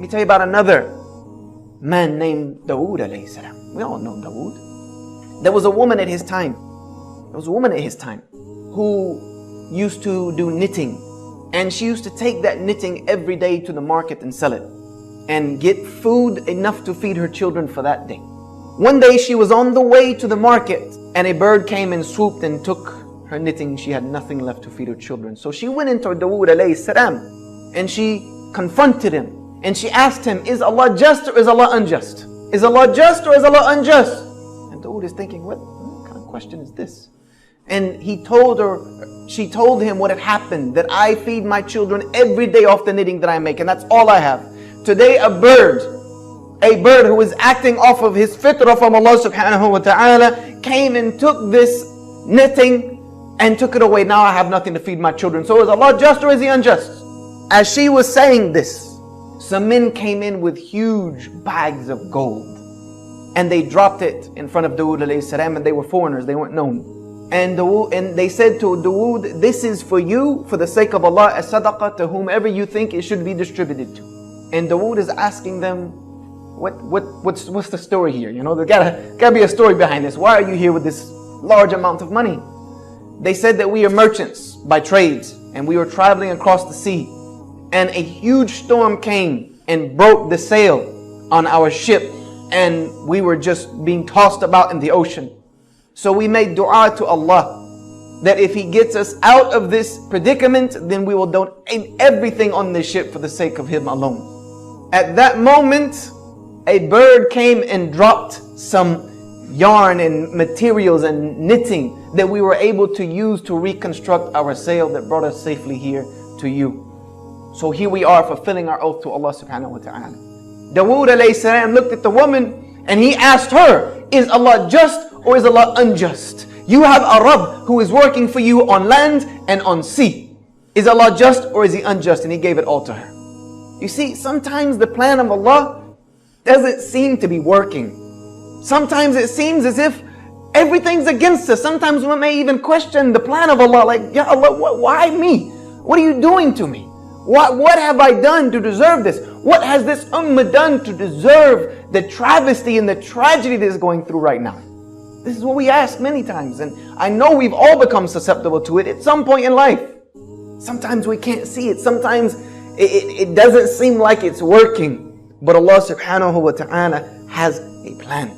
me tell you about another man named Daud alayhi salam. We all know Daud. There was a woman at his time. Who used to do knitting. And she used to take that knitting every day to the market and sell it. And get food enough to feed her children for that day. One day she was on the way to the market and a bird came and swooped and took her knitting. She had nothing left to feed her children. So she went into Dawood alayhi salam and she confronted him. And she asked him, is Allah just or is Allah unjust? Is Allah just or is Allah unjust? And Dawood is thinking, what kind of question is this? And she told him what had happened, that I feed my children every day off the knitting that I make, and that's all I have. Today a bird who is acting off of his fitrah from Allah subhanahu wa ta'ala came and took this knitting and took it away. Now I have nothing to feed my children. So is Allah just or is He unjust? As she was saying this, some men came in with huge bags of gold. And they dropped it in front of Dawood alayhi salam, and they were foreigners, they weren't known. And they said to Dawood, this is for you, for the sake of Allah, as sadaqah to whomever you think it should be distributed to. And Dawood is asking them, what's the story here? You know, there gotta be a story behind this. Why are you here with this large amount of money? They said that we are merchants by trade, and we were traveling across the sea. And a huge storm came and broke the sail on our ship, and we were just being tossed about in the ocean. So we made dua to Allah that if He gets us out of this predicament, then we will donate everything on this ship for the sake of Him alone. At that moment, a bird came and dropped some yarn and materials and knitting that we were able to use to reconstruct our sail that brought us safely here to you. So here we are fulfilling our oath to Allah subhanahu wa ta'ala. Dawood alayhi salam looked at the woman and he asked her, is Allah just or is Allah unjust? You have a Rabb who is working for you on land and on sea. Is Allah just or is He unjust? And he gave it all to her. You see, sometimes the plan of Allah doesn't seem to be working. Sometimes it seems as if everything's against us. Sometimes we may even question the plan of Allah, like, Ya Allah, why me? What are you doing to me? What have I done to deserve this? What has this ummah done to deserve the travesty and the tragedy that is going through right now? This is what we ask many times, and I know we've all become susceptible to it at some point in life. Sometimes we can't see it. Sometimes it doesn't seem like it's working. But Allah subhanahu wa ta'ala has a plan.